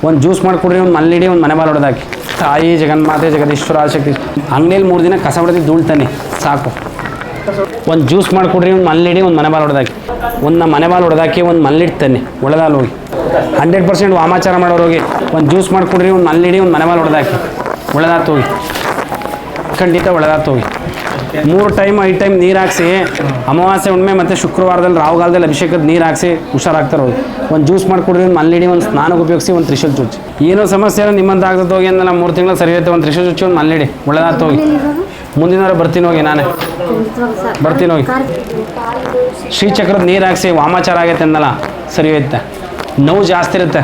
ಒಂದು ಜ್ಯೂಸ್ ಮಾಡಿಕೊಡ್ರಿ, ಒಂದು ಮಲ್ಲಿಡಿ, ಒಂದು ಮನೆ ಬಾಲ್ ಹೊಡೆದಾಕಿ. ತಾಯಿ ಜಗನ್ಮಾತೆ ಜಗದೀಶ್ವರ ಶಕ್ತಿ. ಅಂಗಡಿಯಲ್ಲಿ 3 ದಿನ ಕಸ ಹೊಡೆದು ಧೂಳ್ತಾನೆ ಸಾಕು. ಒಂದು ಜ್ಯೂಸ್ ಮಾಡಿಕೊಡ್ರಿ, ಒಂದು ಮಲ್ಲಿಡಿ, ಒಂದು ಮನೆ ಬಾಲ್ ಹೊಡೆದಾಕಿ. ಒಂದು ಮನೆ ಬಾಲ್ ಹೊಡೆದಾಕಿ, ಒಂದು ಮಲ್ಲಿಡ್ತಾನೆ ಒಳ್ಳೆದಾಲ್ ಹೋಗಿ. 100% ವಾಮಾಚಾರ ಮಾಡೋರು ಹೋಗಿ ಒಂದು ಜ್ಯೂಸ್ ಮಾಡಿಕೊಡ್ರಿ, ಒಂದು ಮಲ್ಲಿಡಿ, ಒಂದು ಮನೆ ಬಾಲ್ ಹೊಡೆದಾಕಿ. ಒಳ್ಳೆದಾತ್ ಹೋಗಿ, ಖಂಡಿತ ಒಳ್ಳೆದಾತ್ ಹೋಗಿ. 3 ಟೈಮ್ 5 ಟೈಮ್ ನೀರು ಹಾಕ್ಸಿ, ಅಮಾವಾಸ್ಯೆ ಹುಣ್ಣಿಮೆ ಮತ್ತು ಶುಕ್ರವಾರದಲ್ಲಿ ರಾಹುಗಾಲದಲ್ಲಿ ಅಭಿಷೇಕದ ನೀರು ಹಾಕ್ಸಿ ಹುಷಾರಾಗ್ತಾರೆ ಹೋಗಿ. ಒಂದು ಜ್ಯೂಸ್ ಮಾಡಿಕೊಡ್ರಿ, ಒಂದು ಮಲ್ಲಿಡಿ, ಒಂದು ಸ್ನಾನಕ್ಕೆ ಉಪಯೋಗಿಸಿ, ಒಂದು ತ್ರಿಶೂಲ್ ಚುಚ್ಚಿ. ಏನೋ ಸಮಸ್ಯೆ ಇಲ್ಲ ನಿಮ್ಮಂತ ಆಗ್ತದೆ ಹೋಗಿ ಅಂದಲ್ಲ, 3 ತಿಂಗಳು ಸರಿ ಇರುತ್ತೆ. ಒಂದು ತ್ರಿಶೂಲ್ ಚುಚ್ಚಿ, ಒಂದು ಮಲ್ಲಿಡಿ, ಒಳ್ಳೆದಾತ್ ಹೋಗಿ. ಮುಂದಿನ ವಾರ ಬರ್ತೀನಿ ಹೋಗಿ, ನಾನೇ ಬರ್ತೀನಿ ಹೋಗಿ. ಶ್ರೀಚಕ್ರದ ನೀರು ಹಾಕ್ಸಿ, ವಾಮಾಚಾರ ಆಗೈತೆ ಅಂದಲ್ಲ, ಸರಿ ಹೋಯ್ತೆ. ನೋವು ಜಾಸ್ತಿ ಇರುತ್ತೆ,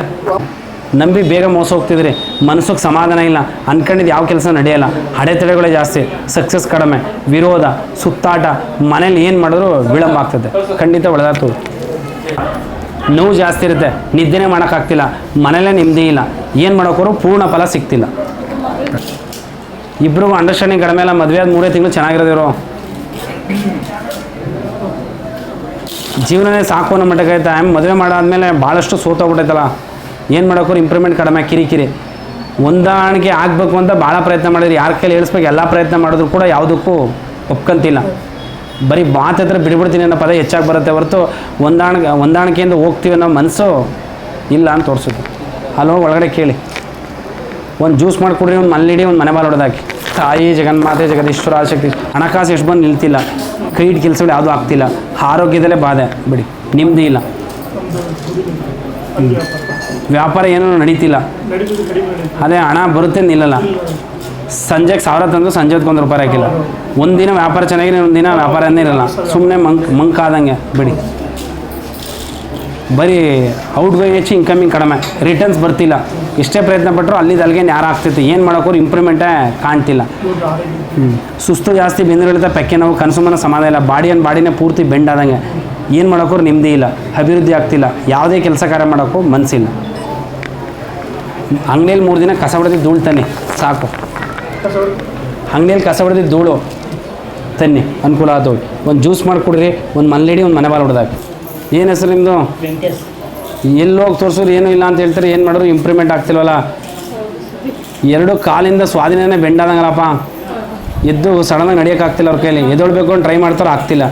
ನಂಬಿ ಬೇಗ ಮೋಸ ಹೋಗ್ತಿದ್ರಿ, ಮನಸ್ಸಿಗೆ ಸಮಾಧಾನ ಇಲ್ಲ, ಅಂದ್ಕೊಂಡಿದ್ದು ಯಾವ ಕೆಲಸ ನಡೆಯಲ್ಲ, ಅಡೆತಡೆಗಳೇ ಜಾಸ್ತಿ, ಸಕ್ಸಸ್ ಕಡಿಮೆ, ವಿರೋಧ, ಸುತ್ತಾಟ, ಮನೇಲಿ ಏನು ಮಾಡಿದ್ರು ವಿಳಂಬ ಆಗ್ತದೆ. ಖಂಡಿತ ಒಳ್ಳೆದಾತು. ನೋವು ಜಾಸ್ತಿ ಇರುತ್ತೆ, ನಿದ್ದೆನೇ ಮಾಡೋಕ್ಕಾಗ್ತಿಲ್ಲ, ಮನೇಲೇ ನೆಮ್ಮದಿ ಇಲ್ಲ, ಏನು ಮಾಡೋಕ್ಕೋರು ಪೂರ್ಣ ಫಲ ಸಿಗ್ತಿಲ್ಲ. ಇಬ್ಬರಿಗೂ ಅಂಡರ್ಸ್ಟ್ಯಾಂಡಿಂಗ್ ಕಡಿಮೆ ಇಲ್ಲ, ಮದುವೆ ಆದ 3 ತಿಂಗಳು ಚೆನ್ನಾಗಿರೋದಿರೋ ಜೀವನನೇ ಸಾಕು ಅನ್ನೋ ಮಟ್ಟಕ್ಕೆ ಆಯ್ತಾ. ಮದುವೆ ಮಾಡಾದ್ಮೇಲೆ ಭಾಳಷ್ಟು ಸೋತೋಗ್ಬಿಟ್ಟೈತಲ್ಲ, ಏನು ಮಾಡೋಕ್ಕೋರು ಇಂಪ್ರೂವ್ಮೆಂಟ್ ಕಡಿಮೆ, ಕಿರಿಕಿರಿ. ಹೊಂದಾಣಿಕೆ ಆಗಬೇಕು ಅಂತ ಭಾಳ ಪ್ರಯತ್ನ ಮಾಡಿದ್ರಿ, ಯಾರ ಕೈಲಿ ಹೇಳಿಸ್ಬೇಕು ಎಲ್ಲ ಪ್ರಯತ್ನ ಮಾಡಿದ್ರು ಕೂಡ ಯಾವುದಕ್ಕೂ ಒಪ್ಕೊಂತಿಲ್ಲ. ಬರೀ ಮಾತು ಹತ್ರ ಬಿಡ್ಬಿಡ್ತೀನಿ ಅನ್ನೋ ಪದ ಹೆಚ್ಚಾಗಿ ಬರುತ್ತೆ ಹೊರತು ಹೊಂದಾಣಿಕೆಯಿಂದ ಹೋಗ್ತೀವಿ ಅನ್ನೋ ಮನಸ್ಸು ಇಲ್ಲ ಅಂತ ತೋರಿಸುತ್ತೆ. ಅಲ್ಲೋ ಒಳಗಡೆ ಕೇಳಿ. ಒಂದು ಜ್ಯೂಸ್ ಮಾಡಿಕೊಡ್ರಿ, ಒಂದು ಮಲ್ಲಿಡಿ, ಒಂದು ಮನೆ ಬಾಲ್ ಹೊಡೆದಾಕಿ. ತಾಯಿ ಜಗನ್ಮಾತೆ ಜಗದೀಶ್ವರ ಶಕ್ತಿ. ಹಣಕಾಸು ಎಷ್ಟು ಬಂದು ನಿಲ್ತಿಲ್ಲ, ಕೈಡ್ ಕೆಲಸಗಳು ಯಾವುದೂ ಆಗ್ತಿಲ್ಲ, ಆರೋಗ್ಯದಲ್ಲೇ ಬಾಧೆ ಬಿಡಿ, ನೆಮ್ಮದಿ ಇಲ್ಲ, ವ್ಯಾಪಾರ ಏನೂ ನಡೀತಿಲ್ಲ, ಅದೇ ಹಣ ಬರುತ್ತೆ ನಿಲ್ಲಲ್ಲ. ಸಂಜೆಗೆ 1000 ತಂದು ಸಂಜೆ ಹೊತ್ಗೆ ₹1 ಹಾಕಿಲ್ಲ. ಒಂದಿನ ವ್ಯಾಪಾರ ಚೆನ್ನಾಗಿದೆ, ಒಂದಿನ ವ್ಯಾಪಾರನೇ ಇರಲ್ಲ, ಸುಮ್ಮನೆ ಮಂಕಾದಂಗೆ ಬಿಡಿ. ಬರೀ ಔಟ್ಗೋಯಿಂಗ್ ಹೆಚ್ಚು, ಇನ್ಕಮಿಂಗ್ ಕಡಿಮೆ, ರಿಟರ್ನ್ಸ್ ಬರ್ತಿಲ್ಲ. ಎಷ್ಟೇ ಪ್ರಯತ್ನ ಪಟ್ಟರು ಅಲ್ಲಿದ್ದು ಅಲ್ಲಿಗೆ ಯಾರು ಆಗ್ತೈತಿ, ಏನು ಮಾಡೋಕ್ಕೋರು ಇಂಪ್ರೂವ್ಮೆಂಟೇ ಕಾಣ್ತಿಲ್ಲ. ಸುಸ್ತು ಜಾಸ್ತಿ, ಬೆಂದಿಳಿತ, ಪೆಕ್ಕೆ ನೋವು, ಕನಸುಮನ ಸಮಾಧಾನ ಇಲ್ಲ, ಬಾಡಿನೇ ಪೂರ್ತಿ ಬೆಂಡ್ ಆದಂಗೆ, ಏನು ಮಾಡೋಕ್ಕೋರು ನೆಮ್ಮದಿ ಇಲ್ಲ, ಅಭಿವೃದ್ಧಿ ಆಗ್ತಿಲ್ಲ, ಯಾವುದೇ ಕೆಲಸ ಕಾರ್ಯ ಮಾಡೋಕ್ಕೂ ಮನಸ್ಸಿಲ್ಲ. ಅಂಗಡಿಯಲ್ಲಿ 3 ದಿನ ಕಸ ಹೊಡೆದು ಧೂಳ್ತಾನೆ ಸಾಕು. ಅಂಗಡಿಯಲ್ಲಿ ಕಸ ಹೊಡೆದು ಧೂಳು ತನ್ನಿ, ಅನುಕೂಲ ಆದವು. ಒಂದು ಜ್ಯೂಸ್ ಮಾಡಿಕೊಡ್ರಿ, ಒಂದು ಮಲ್ಲಿಡಿ, ಒಂದು ಮನೆ ಬಾಲ್ ಹೊಡೆದಾಕಿ. ಏನು ಹೆಸರು ನಿಮ್ಮದು? ಎಲ್ಲೋಗಿ ತೋರಿಸೋರು ಏನೂ ಇಲ್ಲ ಅಂತ ಹೇಳ್ತಾರೆ, ಏನು ಮಾಡಿದ್ರು ಇಂಪ್ರೂವ್ಮೆಂಟ್ ಆಗ್ತಿಲ್ವಲ್ಲ. 2 ಕಾಲಿಂದ ಸ್ವಾಧೀನನೇ ಬೆಂಡಾದಂಗಲ್ಲಪ್ಪ, ಎದ್ದು ಸಡನ್ನಾಗಿ ನಡೆಯೋಕ್ಕಾಗ್ತಿಲ್ಲ ಅವ್ರ ಕೈಲಿ. ಎದ್ದೊಳ್ಬೇಕು ಅಂತ ಟ್ರೈ ಮಾಡ್ತಾರೋ ಆಗ್ತಿಲ್ಲ.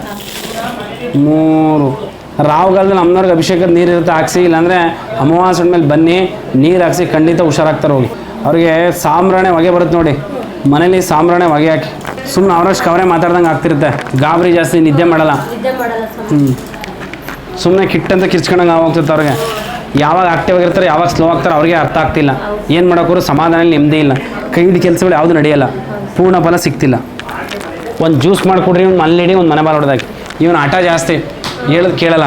3 ರಾಹುಗಾಲದಲ್ಲಿ ಅಮ್ಮನವ್ರಿಗೆ ಅಭಿಷೇಕದ ನೀರು ಇರುತ್ತೆ, ಹಾಕ್ಸಿ. ಇಲ್ಲಾಂದರೆ ಅಮಾವಾಸ್ಯೆ ಮೇಲೆ ಬನ್ನಿ, ನೀರು ಹಾಕ್ಸಿ, ಖಂಡಿತ ಹುಷಾರಾಗ್ತಾರೆ ಹೋಗಿ. ಅವ್ರಿಗೆ ಸಾಂಬ್ರಾಣೆ ಹೊಗೆ ಬರುತ್ತೆ ನೋಡಿ, ಮನೇಲಿ ಸಾಂಬ್ರಾಣೆ ಹೊಗೆ ಹಾಕಿ. ಸುಮ್ಮನೆ ಅವರಷ್ಟು ಕವರೇ ಮಾತಾಡ್ದಂಗೆ ಆಗ್ತಿರುತ್ತೆ, ಗಾಬರಿ ಜಾಸ್ತಿ, ನಿದ್ದೆ ಮಾಡಲ್ಲ. ಸುಮ್ಮನೆ ಕಿಟ್ಟಂತ ಕಿರ್ಚ್ಕೊಂಡಂಗೆ ಆಗೋಗ್ತಿತ್ತು ಅವ್ರಿಗೆ. ಯಾವಾಗ ಆಕ್ಟಿವ್ ಆಗಿರ್ತಾರೆ, ಯಾವಾಗ ಸ್ಲೋ ಆಗ್ತಾರೆ ಅವ್ರಿಗೆ ಅರ್ಥ ಆಗ್ತಿಲ್ಲ. ಏನು ಮಾಡೋಕ್ಕೋರು ಸಮಾಧಾನದಲ್ಲಿ ನೆಮ್ಮದಿ ಇಲ್ಲ, ಕೈದು ಕೆಲಸಗಳು ಯಾವುದು ನಡೆಯಲ್ಲ, ಪೂರ್ಣ ಫಲ ಸಿಗ್ತಿಲ್ಲ. ಒಂದು ಜ್ಯೂಸ್ ಮಾಡಿಕೊಡ್ರಿ, ಒಂದು ಮಲ್ಲಿಡಿ, ಒಂದು ಮನೆ ಬಾಲ್ ಹೊಡೆದಾಕಿ. ಇವನು ಆಟ ಜಾಸ್ತಿ, ಹೇಳೋದು ಕೇಳಲ್ಲ,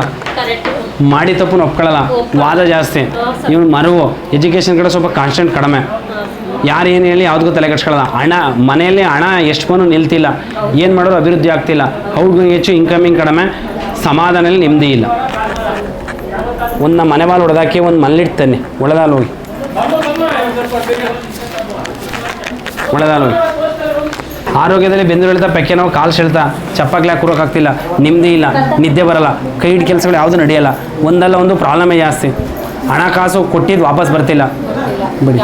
ಮಾಡಿ ತಪ್ಪು ಒಪ್ಕೊಳ್ಳಲ್ಲ, ವಾದ ಜಾಸ್ತಿ. ಇವನು ಮರುವು, ಎಜುಕೇಷನ್ ಕಡೆ ಸ್ವಲ್ಪ ಕಾನ್ಸ್ಟೆಂಟ್ ಕಡಿಮೆ, ಯಾರು ಏನು ಹೇಳಿ ಯಾವುದಕ್ಕೂ ತಲೆ ಕೆಡ್ಸ್ಕೊಳ್ಳಲ್ಲ. ಮನೆಯಲ್ಲಿ ಹಣ ಎಷ್ಟು ಬಂದು ನಿಲ್ತಿಲ್ಲ, ಏನು ಮಾಡೋರು ಅಭಿವೃದ್ಧಿ ಆಗ್ತಿಲ್ಲ, ಔಟ್ಗೋಯಿಂಗ್ ಹೆಚ್ಚು, ಇನ್ಕಮಿಂಗ್ ಕಡಿಮೆ, ಸಮಾಧಾನದಲ್ಲಿ ನೆಮ್ಮದಿ ಇಲ್ಲ. ಒಂದು ಮನೆ ಬಾಲ್ ಹೊಡೆದಾಕಿ, ಒಂದು ಮಲ್ಲಿಡ್ತಾನೆ ಒಳ್ಳೆದಾಲ್ ಹೋಗಿ. ಆರೋಗ್ಯದಲ್ಲಿ ಬೆಂದಿಳಿತ, ಪೆಕ್ಕೆ ನೋವು, ಕಾಲು ಸೆಳೆತ, ಚಪ್ಪಾಗ್ಲೆ ಕೂರೋಕ್ಕಾಗ್ತಿಲ್ಲ, ನೆಮ್ಮದಿ ಇಲ್ಲ, ನಿದ್ದೆ ಬರಲ್ಲ, ಕೈ ಹಿಡ್ ಕೆಲಸಗಳು ಯಾವುದು ನಡೆಯಲ್ಲ, ಒಂದಲ್ಲ ಒಂದು ಪ್ರಾಬ್ಲಮೇ ಜಾಸ್ತಿ. ಹಣಕಾಸು ಕೊಟ್ಟಿದ್ದು ವಾಪಸ್ ಬರ್ತಿಲ್ಲ ಬಿಡಿ.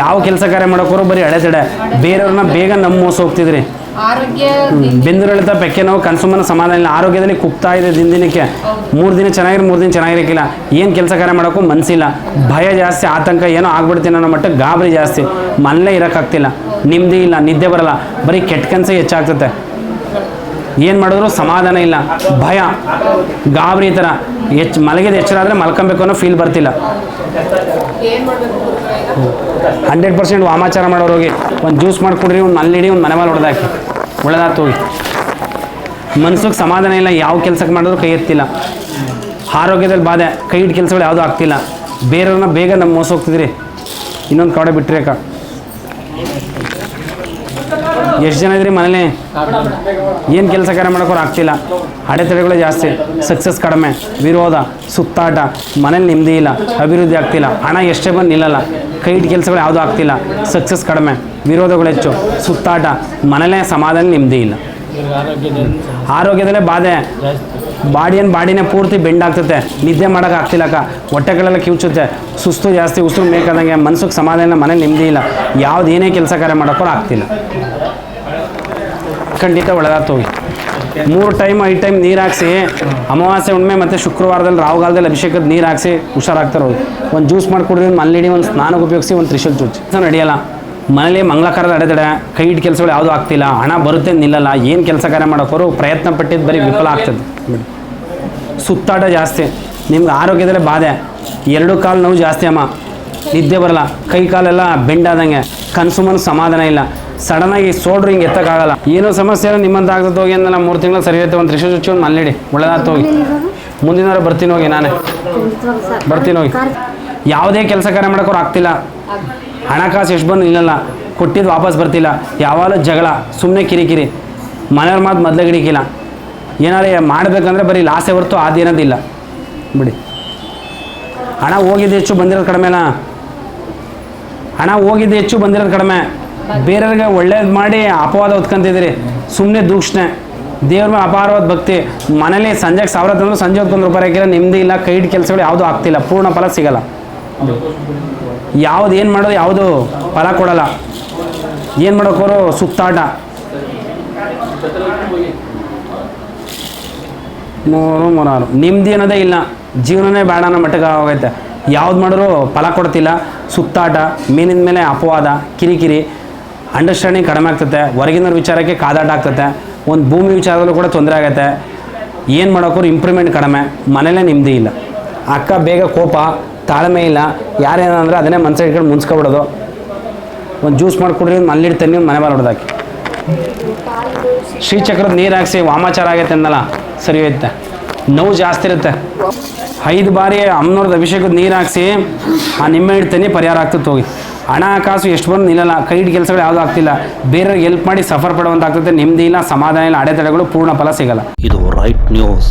ಯಾವ ಕೆಲಸ ಕಾರ್ಯ ಮಾಡೋಕ್ಕೋರು ಬರೀ ಅಡೆತಡೆ, ಬೇರೆಯವ್ರನ್ನ ಬೇಗ ನಮ್ಮ ಮೋಸ ಹೋಗ್ತಿದ್ರಿ. ಬೆಂದಿಳಿತ, ಪೆಕ್ಕೆ ನೋವು, ಕನ್ಸುಮನ ಸಮಾಧಾನ ಇಲ್ಲ, ಆರೋಗ್ಯದಲ್ಲಿ ಕುಗ್ತಾ ಇದೆ ದಿನಕ್ಕೆ. 3 ದಿನ ಚೆನ್ನಾಗಿರೋ 3 ದಿನ ಚೆನ್ನಾಗಿರಕ್ಕಿಲ್ಲ, ಏನು ಕೆಲಸ ಕಾರ್ಯ ಮಾಡೋಕ್ಕೂ ಮನಸ್ಸಿಲ್ಲ, ಭಯ ಜಾಸ್ತಿ, ಆತಂಕ, ಏನೋ ಆಗ್ಬಿಡ್ತೀನಿ ಅನ್ನೋ ಮಟ್ಟಕ್ಕೆ ಗಾಬರಿ ಜಾಸ್ತಿ, ಮನೇಲೇ ಇರೋಕ್ಕಾಗ್ತಿಲ್ಲ, ನೆಮ್ಮದಿ ಇಲ್ಲ, ನಿದ್ದೆ ಬರಲ್ಲ, ಬರೀ ಕೆಟ್ಟ ಕನಸೇ ಹೆಚ್ಚಾಗ್ತದೆ. ಏನು ಮಾಡಿದ್ರು ಸಮಾಧಾನ ಇಲ್ಲ, ಭಯ, ಗಾಬರಿ ಥರ, ಮಲಗಿದ ಎಚ್ಚರ ಆದರೆ ಮಲ್ಕೊಬೇಕು ಅನ್ನೋ ಫೀಲ್ ಬರ್ತಿಲ್ಲ. 100% ವಾಮಾಚಾರ ಮಾಡೋರು ಹೋಗಿ ಒಂದು ಜ್ಯೂಸ್ ಮಾಡಿಕೊಡ್ರಿ, ಒಂದು ಮಲ್ಲಿಡಿ, ಒಂದು ಮನೆ ಬಾಲ್ ಹೊಡೆದಾಕಿ. ಒಳ್ಳೆದಾತು ಹೋಗಿ. ಮನ್ಸಿಗೆ ಸಮಾಧಾನ ಇಲ್ಲ, ಯಾವ ಕೆಲಸಕ್ಕೆ ಮಾಡಿದ್ರು ಕೈ ಎತ್ತಿಲ್ಲ, ಆರೋಗ್ಯದಲ್ಲಿ ಬಾಧೆ, ಕೈ ಹಿಡ್ ಕೆಲಸಗಳು ಯಾವುದೂ ಆಗ್ತಿಲ್ಲ, ಬೇರೆಯವ್ರನ್ನ ಬೇಗ ನಮ್ಮ ಮೋಸ ಹೋಗ್ತಿದ್ರಿ. ಇನ್ನೊಂದು ಕಡೆ ಬಿಟ್ಟರೆ ಎಷ್ಟು ಜನ ಇದ್ರಿ ಮನೇಲಿ, ಏನು ಕೆಲಸ ಕಾರ್ಯ ಮಾಡೋಕ್ಕೋರು ಆಗ್ತಿಲ್ಲ, ಅಡೆತಡೆಗಳೇ ಜಾಸ್ತಿ, ಸಕ್ಸಸ್ ಕಡಿಮೆ, ವಿರೋಧ, ಸುತ್ತಾಟ, ಮನೇಲಿ ನೆಮ್ಮದಿ ಇಲ್ಲ, ಅಭಿವೃದ್ಧಿ ಆಗ್ತಿಲ್ಲ, ಹಣ ಎಷ್ಟೇ ಬಂದು ನಿಲ್ಲಲ್ಲ, ಕೈ ಹಿಡ್ ಕೆಲಸಗಳು ಯಾವುದೂ ಆಗ್ತಿಲ್ಲ, ಸಕ್ಸಸ್ ಕಡಿಮೆ, ವಿರೋಧಗಳು ಹೆಚ್ಚು, ಸುತ್ತಾಟ, ಮನೇಲೇ ಸಮಾಧಾನ, ನೆಮ್ಮದಿ ಇಲ್ಲ, ಆರೋಗ್ಯದಲ್ಲೇ ಬಾಧೆ, ಬಾಡಿನೇ ಪೂರ್ತಿ ಬೆಂಡ್ ಆಗ್ತದೆ, ನಿದ್ದೆ ಮಾಡೋಕೆ ಆಗ್ತಿಲ್ಲಕ್ಕ, ಹೊಟ್ಟೆಗಳೆಲ್ಲ ಕಿವುಚುತ್ತೆ, ಸುಸ್ತು ಜಾಸ್ತಿ, ಉಸಿರು ಮೇಕಂದಂಗೆ, ಮನ್ಸಿಗೆ ಸಮಾಧಾನ, ಮನೆ ನೆಮ್ಮದಿ ಇಲ್ಲ, ಯಾವ್ದು ಏನೇ ಕೆಲಸ ಕಾರ್ಯ ಮಾಡೋಕ್ಕೂ ಆಗ್ತಿಲ್ಲ. ಖಂಡಿತ ಒಳ್ಳೆದಾಗ್ತ ಹೋಗಿ 3 ಟೈಮ್ 5 ಟೈಮ್ ನೀರು ಹಾಕ್ಸಿ, ಅಮಾವಾಸ್ಯೆ ಹುಣ್ಣಿಮೆ ಮತ್ತು ಶುಕ್ರವಾರದಲ್ಲಿ ರಾಹುಗಾಲದಲ್ಲಿ ಅಭಿಷೇಕದ ನೀರು ಹಾಕ್ಸಿ ಹುಷಾರಾಗ್ತಾರೆ ಹೋಗಿ. ಒಂದು ಜ್ಯೂಸ್ ಮಾಡಿಕೊಡ್ರಿ, ಒಂದು ಮಲ್ಲಿಡಿ, ಒಂದು ಸ್ನಾನಕ್ಕೆ ಉಪಯೋಗಿಸಿ, ಒಂದು ತ್ರಿಶೂಲ್ ಚುಚ್ಚಿ ನಡೆಯಲ್ಲ. ಮನೇಲಿ ಮಂಗಳಕಾರದ ಅಡೆತಡೆ, ಕೈ ಹಿಡ್ ಕೆಲಸಗಳು ಯಾವುದೂ ಆಗ್ತಿಲ್ಲ, ಹಣ ಬರುತ್ತೆ ನಿಲ್ಲಲ್ಲ, ಏನು ಕೆಲಸ ಕಾರ್ಯ ಮಾಡೋಕೋರು ಪ್ರಯತ್ನ ಪಟ್ಟಿದ್ದು ಬರೀ ವಿಫಲ ಆಗ್ತದೆ. ಸುತ್ತಾಟ ಜಾಸ್ತಿ, ನಿಮ್ಗೆ ಆರೋಗ್ಯದಲ್ಲೇ ಬಾಧೆ, 2 ಕಾಲು ನೋವು ಜಾಸ್ತಿ ಅಮ್ಮ, ನಿದ್ದೆ ಬರಲ್ಲ, ಕೈ ಕಾಲೆಲ್ಲ ಬೆಂಡಾದಂಗೆ, ಕನಸು ಮನಸ್ಸು ಸಮಾಧಾನ ಇಲ್ಲ, ಸಡನ್ನಾಗಿ ಸೋಡ್ರು ಹಿಂಗೆ ಎತ್ತಕ್ಕಾಗಲ್ಲ, ಏನೋ ಸಮಸ್ಯೆ ನಿಮ್ಮಂತ ಆಗ್ತದೆ ಹೋಗಿ ಅಂದಲ್ಲ. 3 ತಿಂಗಳು ಸರಿ ಇರುತ್ತೆ, ಒಂದು ತ್ರಿಶೂಲ್ ಚುಚ್ಚಿ, ಒಂದು ಮಲ್ಲಿಡಿ, ಒಳ್ಳೆದಾಗ್ತ ಹೋಗಿ. ಮುಂದಿನ ವಾರ ಬರ್ತೀನಿ ಹೋಗಿ, ನಾನೇ ಬರ್ತೀನಿ ಹೋಗಿ. ಯಾವುದೇ ಕೆಲಸ ಕಾರ್ಯ ಮಾಡೋಕ್ಕೋರು ಆಗ್ತಿಲ್ಲ, ಹಣಕಾಸು ಎಷ್ಟು ಬಂದು ನಿಲ್ಲಲ್ಲ, ಕೊಟ್ಟಿದ್ದು ವಾಪಸ್ ಬರ್ತಿಲ್ಲ, ಯಾವಾಗಲೂ ಜಗಳ, ಸುಮ್ಮನೆ ಕಿರಿಕಿರಿ, ಮನೆಯವ್ರ ಮಾತು ಮೊದಲೇ ಗಿಡಿಕಿಲ್ಲ, ಏನಾರು ಮಾಡಬೇಕಂದ್ರೆ ಬರೀ ಲಾಸೇ ಹೊರತು ಅದೇನದಿಲ್ಲ ಬಿಡಿ. ಹಣ ಹೋಗಿದ್ದು ಹೆಚ್ಚು ಬಂದಿರೋದು ಕಡಿಮೆನಾ? ಹಣ ಹೋಗಿದ್ದು ಹೆಚ್ಚು ಬಂದಿರೋದು ಕಡಿಮೆ. ಬೇರೆಯವ್ರಿಗೆ ಒಳ್ಳೇದು ಮಾಡಿ ಅಪವಾದ ಹೊತ್ಕೊಂತಿದ್ದೀರಿ, ಸುಮ್ಮನೆ ದೂಷಣೆ. ದೇವ್ರ ಮೇಲೆ ಅಪಾರವಾದ ಭಕ್ತಿ, ಮನೇಲಿ ಸಂಜೆಗೆ 1000 ತಂದ್ರು ಸಂಜೆ ಹೊತ್ಕೊಂಡು ರೂಪಾಯಿ ಹಾಕಿಲ್ಲ, ನೆಮ್ಮದಿ ಇಲ್ಲ, ಕೈ ಹಿಡ್ ಕೆಲಸಗಳು ಯಾವುದೂ ಆಗ್ತಿಲ್ಲ, ಪೂರ್ಣ ಫಲ ಸಿಗಲ್ಲ. ಯಾವ್ದು ಏನು ಮಾಡೋದು ಯಾವುದು ಫಲ ಕೊಡಲ್ಲ, ಏನು ಮಾಡೋಕೋರು ಸುತ್ತಾಟ, 3 ನೆಮ್ಮದಿ ಅನ್ನೋದೇ ಇಲ್ಲ, ಜೀವನನೇ ಬೇಡ ಅನ್ನೋ ಮಟ್ಟಕ್ಕೆ ಹೋಗೈತೆ. ಯಾವ್ದು ಮಾಡಿದ್ರು ಫಲ ಕೊಡ್ತಿಲ್ಲ, ಸುತ್ತಾಟ, ಮೇಲಿನ ಮೇಲೆ ಅಪವಾದ, ಕಿರಿಕಿರಿ, ಅಂಡರ್ಸ್ಟ್ಯಾಂಡಿಂಗ್ ಕಡಿಮೆ ಆಗ್ತದೆ, ಹೊರಗಿನ ವಿಚಾರಕ್ಕೆ ಕಾದಾಟ ಆಗ್ತದೆ, ಒಂದು ಭೂಮಿ ವಿಚಾರದಲ್ಲೂ ಕೂಡ ತೊಂದರೆ ಆಗುತ್ತೆ, ಏನು ಮಾಡೋಕೋರು ಇಂಪ್ರೂವ್ಮೆಂಟ್ ಕಡಿಮೆ, ಮನೇಲೇ ನೆಮ್ಮದಿ ಇಲ್ಲ, ಅಕ್ಕ ಬೇಗ ಕೋಪ, ತಾಳ್ಮೆ ಇಲ್ಲ, ಯಾರೇನಂದ್ರೆ ಅದನ್ನೇ ಮನಸ್ಸಿಗೆ ಇಟ್ಕೊಂಡು ಮುನ್ಸ್ಕೊಬಿಡೋದು. ಒಂದು ಜ್ಯೂಸ್ ಮಾಡಿಕೊಡ್ರಿ, ಒಂದು ಮಲ್ಲಿಡ್ತಾನೆ, ಒಂದು ಮನೆ ಬಾಲ್ ಹೊಡೆದಾಕಿ, ಶ್ರೀಚಕ್ರದ ನೀರು ಹಾಕ್ಸಿ, ವಾಮಾಚಾರ ಆಗೈತೆ ಅಂದಲ್ಲ, ಸರಿ ಹೋಯ್ತೆ. ನೋವು ಜಾಸ್ತಿ ಇರುತ್ತೆ, 5 ಬಾರಿ ಅಮ್ಮನವ್ರದ್ದು ಅಭಿಷೇಕದ ನೀರು ಹಾಕ್ಸಿ, ಆ ನಿಮ್ಮೆ ಇಡ್ತಾನೆ, ಪರಿಹಾರ ಆಗ್ತದೆ ಹೋಗಿ. ಹಣ ಕಾಸು ಎಷ್ಟು ಬಂದು ನಿಲ್ಲಲ್ಲ, ಕೈ ಹಿಡ್ ಕೆಲಸಗಳು ಯಾವುದೂ ಆಗ್ತಿಲ್ಲ, ಬೇರೆಯವ್ರಿಗೆ ಹೆಲ್ಪ್ ಮಾಡಿ ಸಫರ್ ಪಡುವಂತಾಗ್ತದೆ, ನೆಮ್ಮದಿ ಇಲ್ಲ, ಸಮಾಧಾನ ಇಲ್ಲ, ಅಡೆತಡೆಗಳು, ಪೂರ್ಣ ಫಲ ಸಿಗಲ್ಲ. ಇದು ರೈಟ್ ನ್ಯೂಸ್.